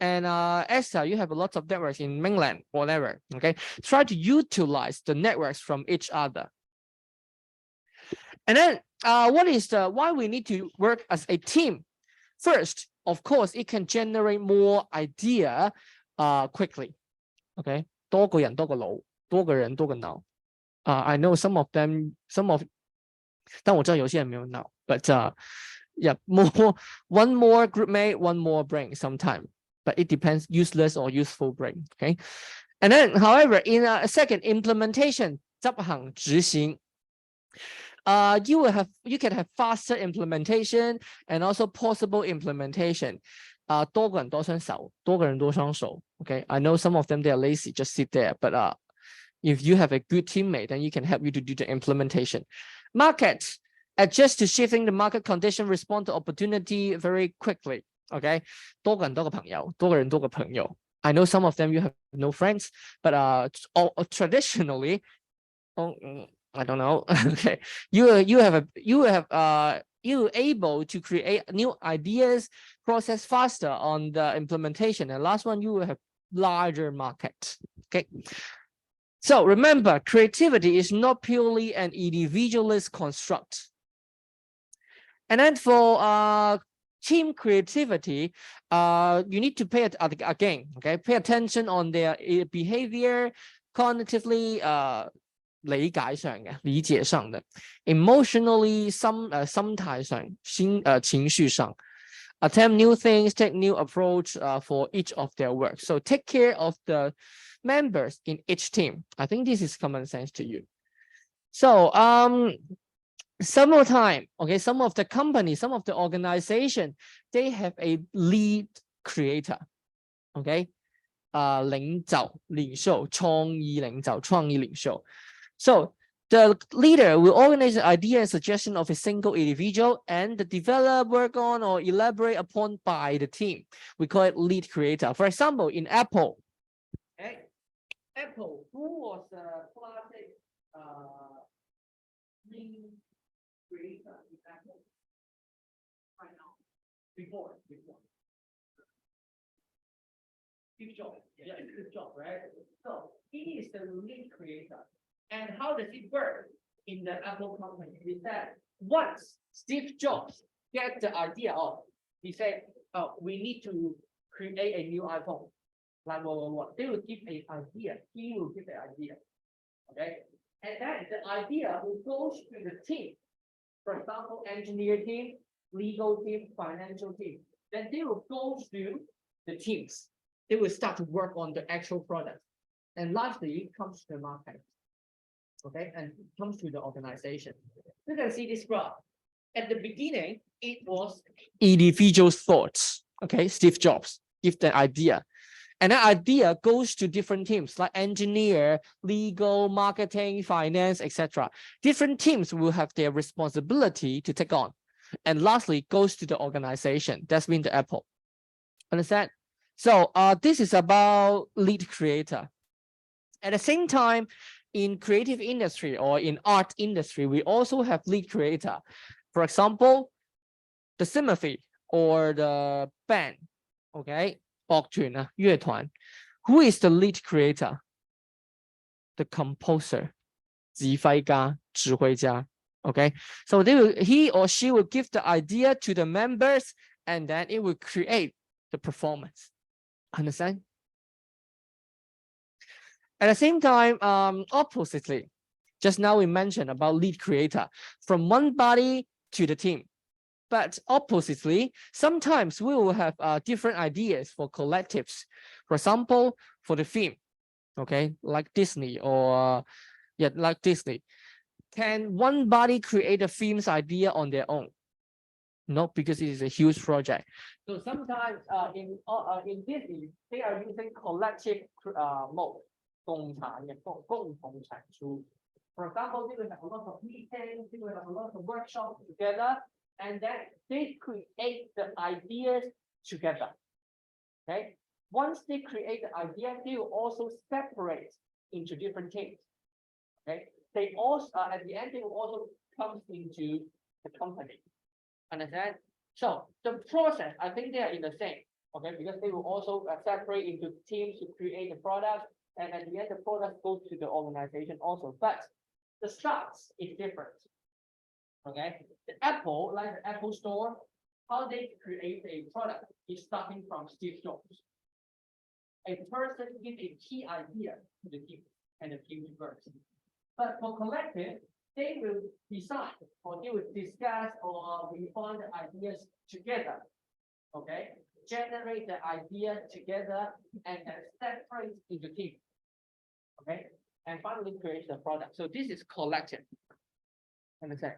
and Esther, you have a lot of networks in mainland, whatever. Okay, try to utilize the networks from each other. And then, what is why we need to work as a team? First, of course, it can generate more idea quickly. Okay, 多個人多個腦，多個人多個腦。I know some of them,但我知道有些人没有腦 but yeah, one more group mate, one more brain sometime, but it depends useless or useful brain. Okay, and then however, in a second implementation, 執行執行 you can have faster implementation and also possible implementation. 多個人多雙手，多個人多雙手。Okay, I know some of them they are lazy, just sit there, but if you have a good teammate, then you can help you to do the implementation. Market, adjust to shifting the market condition, respond to opportunity very quickly. Okay, 多個人多個朋友，多個人多個朋友。I know some of them you have no friends, but traditionally, I don't know. Okay, you able to create new ideas, process faster on the implementation, and last one, you will have larger market. Okay. So remember, creativity is not purely an individualist construct. And then for team creativity, you need to pay again, okay, pay attention on their behavior, cognitively 理解上嘅，理解上的 emotionally 心態上，情緒上 attempt new things, take new approach for each of their work. So take care of the members in each team. I think this is common sense to you. So some of the time, okay, some of the companies, some of the organization, they have a lead creator. Okay, 領袖領袖創意領袖創意領袖. So the leader will organize the idea and suggestion of a single individual and develop, work on, or elaborate upon by the team. We call it lead creator. For example, in Apple, okay, Apple, who was the classic lead creator in Apple right now? Before. Steve Jobs. Yeah, Steve Jobs, right? So he is the lead creator. And how does it work in the Apple company? Is that once Steve Jobs get the idea of, he said, "Oh, we need to create a new iPhone." Like what? They will give an idea. He will give the idea. Okay, and then the idea will go to the team. For example, engineer team, legal team, financial team. Then they will go to the teams. They will start to work on the actual product, and lastly, it comes to the market. Okay, and it comes to the organization. You can see this graph. At the beginning, it was individual thoughts. Okay, Steve Jobs give the idea, and that idea goes to different teams like engineer, legal, marketing, finance, etc. Different teams will have their responsibility to take on, and lastly, goes to the organization. That's been the Apple. Understand? So this is about lead creator. At the same time, in creative industry or in art industry, we also have lead creator. For example, the symphony or the band, okay, 樂團啊，樂團. Who is the lead creator? The composer, 指揮家, 指揮家. Okay, so he or she will give the idea to the members, and then it will create the performance. Understand? At the same time, oppositely, just now we mentioned about lead creator from one body to the team. But oppositely, sometimes we will have different ideas for collectives. For example, for the theme, okay, like Disney or like Disney. Can one body create a theme's idea on their own? No, because it is a huge project. So sometimes in Disney, they are using collective mode. 共產嘅共同產出. For example, they will have a lot of meetings, they will have a lot of workshops together, and then they create the ideas together. Okay. Once they create the idea, they will also separate into different teams. Okay. They also at the end they will also come into the company. Understand? So the process, I think they are in the same. Okay, because they will also separate into teams to create the product, and at the end the product goes to the organization also. But the starts is different. Okay, the Apple, like the Apple Store, how they create a product is starting from Steve Jobs. A person gives a key idea to the team, and the team works. But for collective, they will decide or they will discuss or refine the ideas together. Okay, generate the idea together and then separate into team. Okay, and finally create the product. So this is collective. Understand?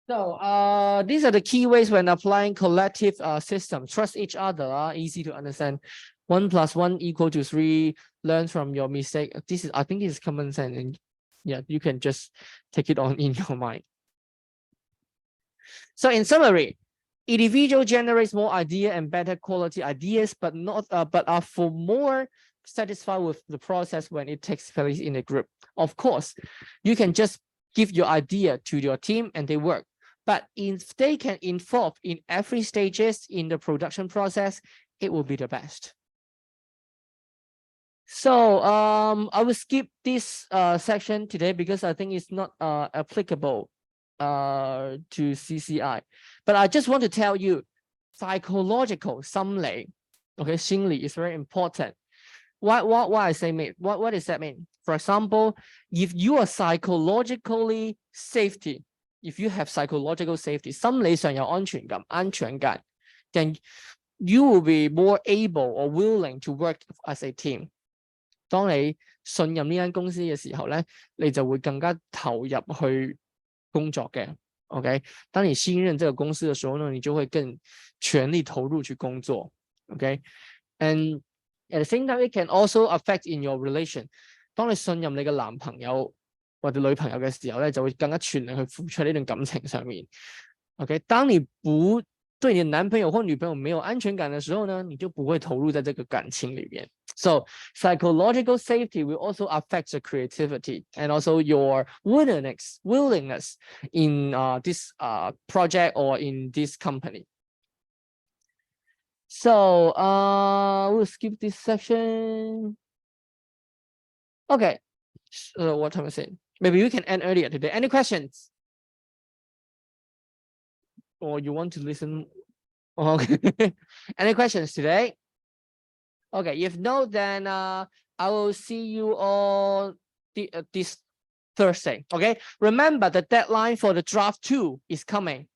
So these are the key ways when applying collective systems. Trust each other, easy to understand. 1 + 1 = 3. Learn from your mistake. I think this is common sense, and yeah, you can just take it on in your mind. So in summary, individual generates more idea and better quality ideas, but are for more satisfied with the process when it takes place in a group. Of course, you can just give your idea to your team and they work. But if they can involve in every stages in the production process, it will be the best. So I will skip this section today because I think it's not applicable to CCI. But I just want to tell you, psychological 心理, okay, 心理 is very important. Why I say what does that mean? For example, if you are psychologically safety, if you have psychological safety, 心理上有安全感, then you will be more able or willing to work as a team. 當你信任呢間公司嘅時候咧，你就會更加投入去工作嘅。OK， 當你信任這個公司的時候呢，你就會更全力投入去工作。OK，and at the same time, it can also affect in your relation. 當你信任你嘅男朋友或者女朋友嘅時候咧，就會更加全力去付出呢段感情上面。OK， 當你不對你的男朋友或女朋友沒有安全感的時候呢，你就不會投入在這個感情裏面。So psychological safety will also affect the creativity and also your willingness in this project or in this company. So we'll skip this section. Okay, so what time is it? Maybe we can end earlier today. Any questions? Or you want to listen? Okay. Any questions today? Okay, if no, then I will see you all this Thursday. Okay, remember the deadline for the draft 2 is coming.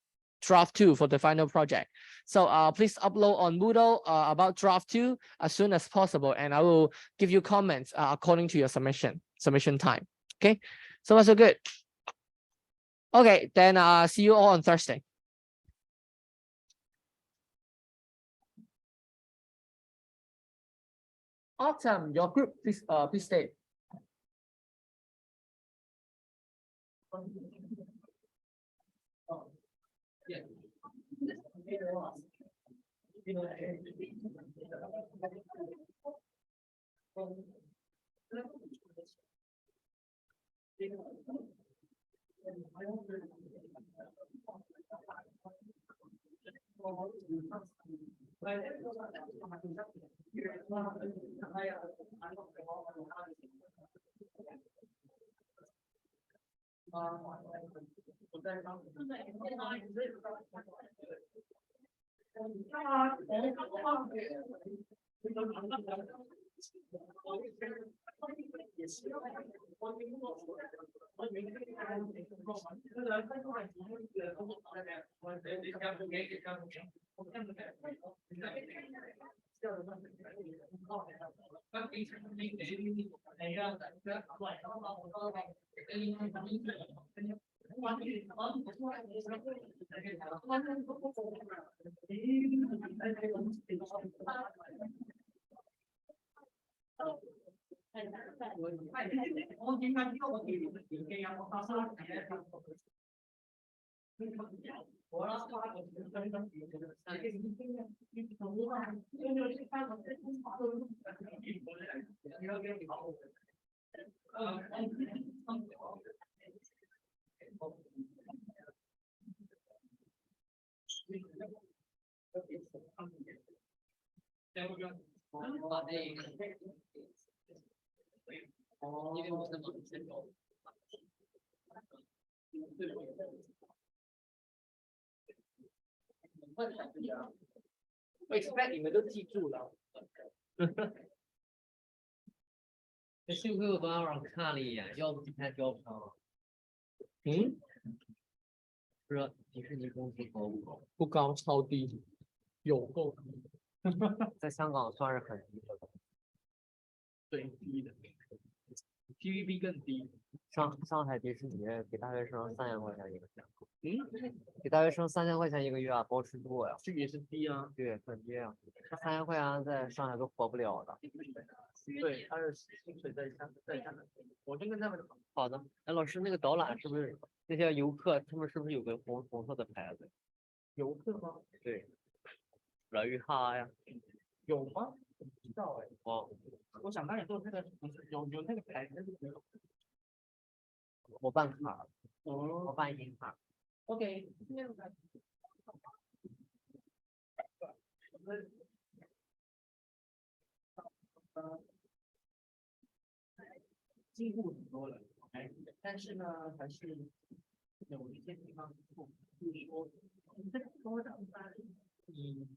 Draft 2 for the final project. So please upload on Moodle about draft 2 as soon as possible, and I will give you comments according to your submission time. Okay, so that's so good. Okay, then see you all on Thursday. Autumn, your group, please stay. 我 expect 你们都记住了。幸亏我昨天晚上看了一眼，要不今天交不上了。不知道迪士尼工资高不高？不高，超低，有够低。在香港算是很低的了。最低的 ，TVB 更低。上海迪士尼给大学生3000块钱一个月。给大学生3000块钱一个月啊，包吃住呀。这个也是低啊。对，很低啊。那3000块钱在上海都活不了的。对，他是薪水在下面。我就跟他们好的。哎，老师，那个导览是不是那些游客他们是不是有个红色的牌子？游客吗？对，乐于哈呀。有吗？不知道哎。哦，我想当年做那个有那个牌子。我办卡，哦我办银卡。OK。进步很多了，但是呢，还是有一些地方不，就是说，你这个多的，你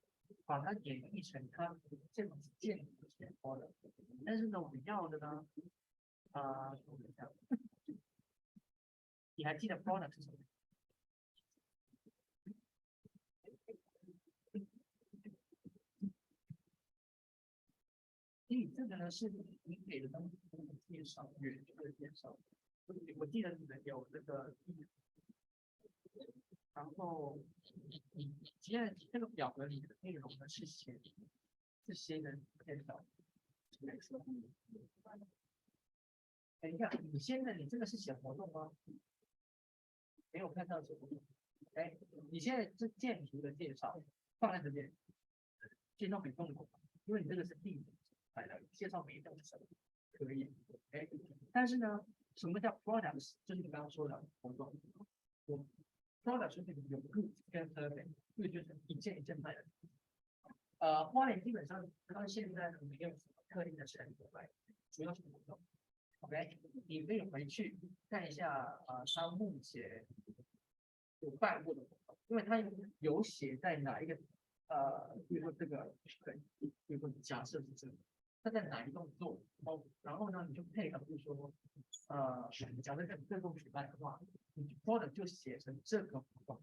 把它演绎成它这种建筑是多的，但是呢，我们要的呢，你还记得 product 是什么？所以这个呢是你给的东西的介绍，原句的介绍。我记得你们有那个，然后你现在这个表格里的内容呢是写这些人介绍。等一下，你这个是写活动吗？没有看到写活动。哎，你现在这建筑的介绍放在这边，介绍每栋楼，因为你这个是地址来的，介绍每一栋是什么可以。哎，但是呢，什么叫 products？ 就是你刚刚说的活动。product 是有 goods 跟 service， 就是一件一件卖的。花莲基本上到现在没有什么特定的成果来，主要是活动。OK， 你可以回去看一下他目前有办过的活动，因为他有写在哪一个比如说这个，比如说假设是这个，他在哪一栋做，然后呢你就配合，比如说假设这栋举办的话，你 product 就写成这个活动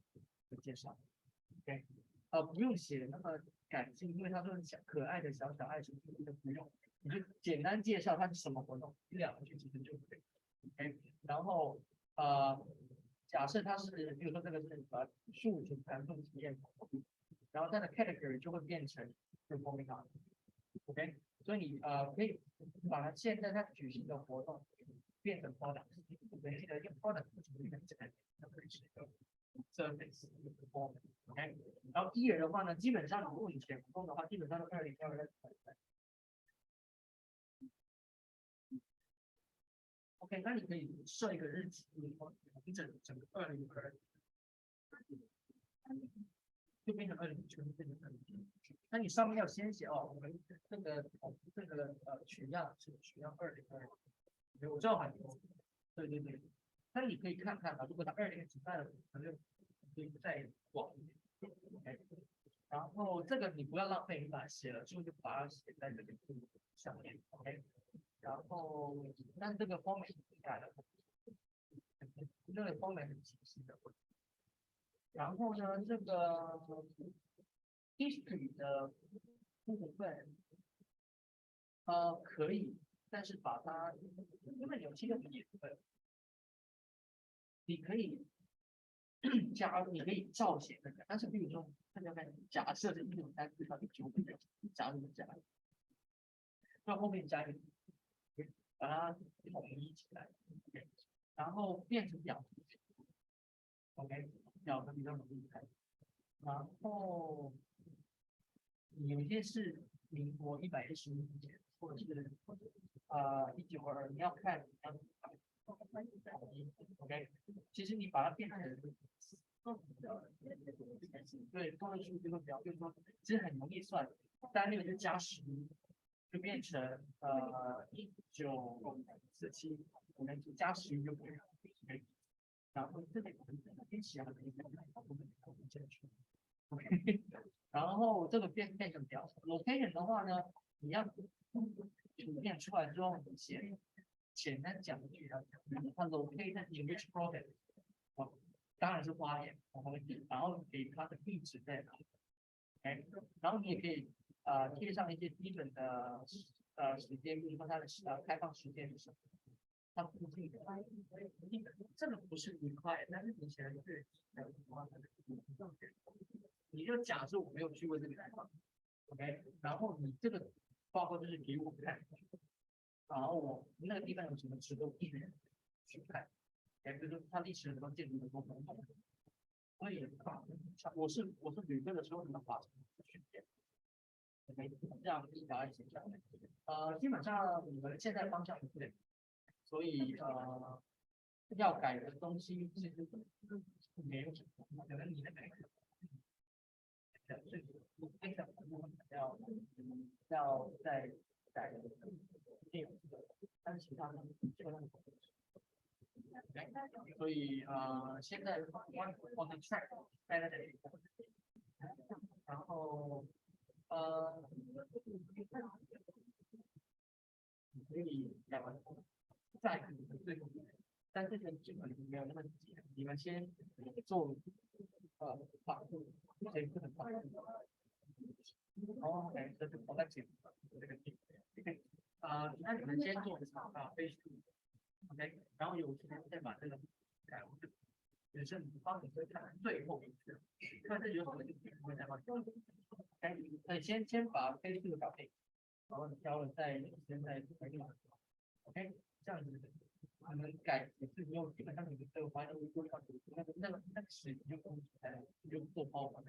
的介绍 ，OK， 不用写那么感性，因为他说可爱的小爱心就不用。你就简单介绍它是什么活动，1-2句其实就可以。OK， 然后假设它是，比如说这个是数组传送体验活动，然后它的 category 就会变成 performing art。OK， 所以你可以把它现在它举行的活动变成 product， 记得用 product 不是一个简单，那可以是一个 surface OK， 然后 year 的话呢，基本上如果你填空的话，基本上都2022。OK， 那你可以设一个日期，你整个2022。就变成2020，变成2020。那你上面要先写哦，我们这个取样是取样2020，有照还有，对对对。那你可以看看啊，如果它20取代了，可能可以再广一点。OK， 然后这个你不要浪费，你把它写了之后就把它写在这个上面。OK， 然后但这个方面改了，这个方面很清晰的。然后呢，这个 history 的部分，可以，但是把它，因为有7个年份，你可以加，你可以照写那个，但是比如说，大家看，假设是1934到1995年，假如加，那后面加一个，把它统一起来，然后变成表格 ，OK， 表格比较容易看。然后有些是民国115年，或者是1922，你要看OK， 其实你把它变成对，放在数据个表，就是说其实很容易算，但那个就加10，就变成1947，我们就加10就可以了。然后这里一起啊，OK， 然后这个变成表 ，location 的话呢，你要图片出来之后，你简单讲一句啊，它 location in which province， 当然是花莲，然后给它的地址在哪 ，OK， 然后你也可以贴上一些基本的时间，比如说它的开放时间是什么。它附近的，这个不是1块，但是你写的是你就假设我没有去过这个地方 ，OK， 然后你这个报告就是给我看，然后我那个地方有什么值得我一人去看，比如说它历史很多建筑很多活动，所以我是旅客的时候能把去点 ，OK， 这样一把它写下来，基本上你们现在方向对。所以要改的东西其实没有什么，可能你的改要再改的内容，但是其他的所以现在 on the track， 然后你可以改完。在最后，但是基本没有那么急，你们先做法护，先不能法护。OK， 这是我在讲这个那你们先做Facebook，OK， 然后有时间再把这个改，只是你帮你看最后一次，看这有什么就会再帮你。先把 Facebook 搞定，然后你挑了再决定 ，OK。这样子，可能改也是用基本上你的这个环境规划那个水就不就做包嘛，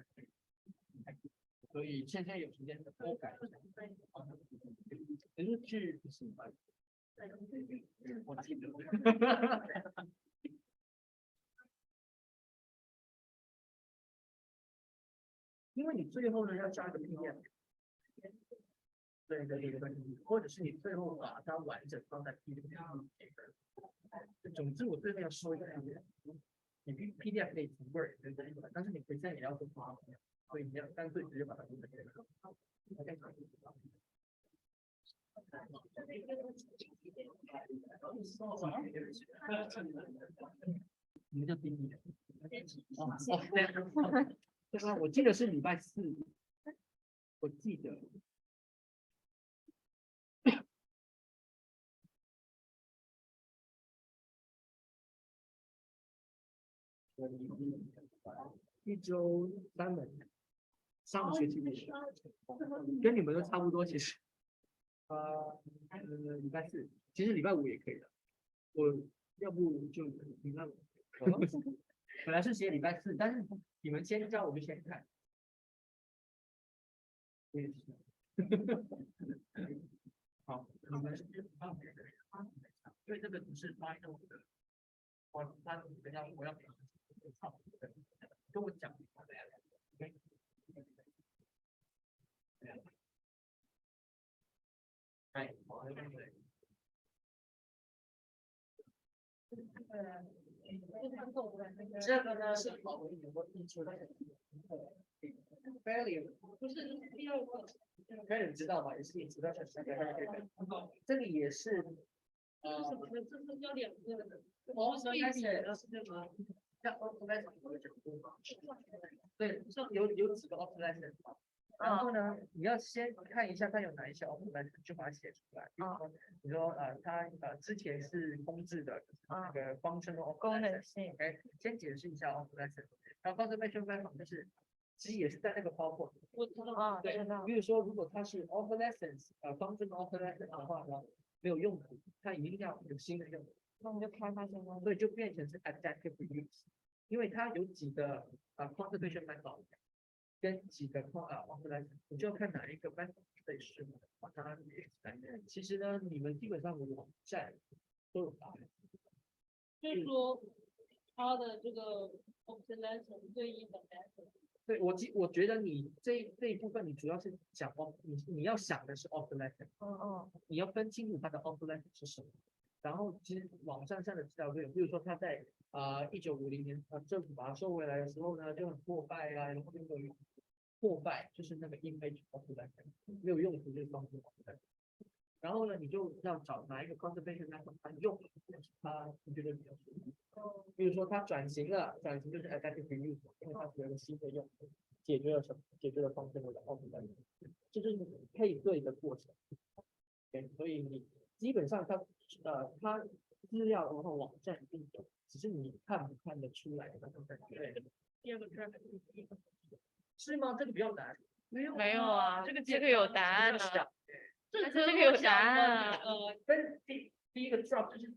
所以现在有时间多改，只是去我记得，因为你最后呢要加一个 PDF。对，或者是你最后把它完整放在 PDF 上。总之，我最后要说一个，你 PDF 可以从 Word 但是你 present 也要做 PowerPoint， 所以你要干脆直接把它做成 OK。你们就听你的。对吧？我记得是礼拜4，我记得。1周3门，上个学期跟你们都差不多，其实。礼拜4，其实礼拜5也可以的。我要不就礼拜5。本来是写礼拜四，但是你们先教我就先看。好，你们因为这个不是 final 的，我要跟我讲。哎，这个呢是考虑有没有溢出的 value， 不是第二个 value 知道吗？也是你知道是什么？这里也是，这是要两个，我们应该写的是这个叫 obsolescence 的角度嘛？对，有几个 obsolescence。然后呢，你要先看一下它有哪一些 obsolescence，就把它写出来。比如说它之前是空置的那个 functional 功能性。OK， 先解释一下 obsolescence。然后 conservation value 就是其实也是在那个包括。我知道。对，比如说如果它是 obsolescence functional obsolescence 的话呢，没有用途，它一定要有新的用途。那我们就开发新的。所以就变成是 adaptive reuse， 因为它有几个conservation method。跟几个obsolescence， 你就要看哪一个 method 最适合把它列出来。其实呢，你们基本上网站都有答案。就是说，它的这个 obsolescence 对应的 method。对，我觉得你这一部分你主要是讲你要想的是 obsolescence， 你要分清楚它的 obsolescence 是什么。然后其实网站上的资料都有，比如说它在1950年政府把它收回来的时候呢，就很破败啊，然后那个破败就是那个 image obsolescence， 没有用途就是 functional obsolescence。然后呢，你就要找哪一个 conservation method 它用它你觉得比较适合。比如说它转型就是 adaptive reuse， 因为它有一个新的用途，解决了什么？解决了 functional obsolescence， 这就是配对的过程。对，所以你基本上它资料然后网站一定有，只是你看不看得出来的。对。第二个 track 是吗？这个比较难。没有啊，这个有答案的。这个有答案啊。跟第一个 drop 就是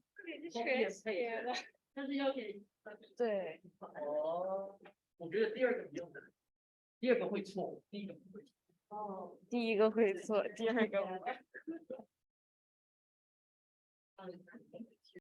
全写的，但是要给对。我觉得第二个比较难，第二个会错，第一个不会错。第一个会错，第二个不会。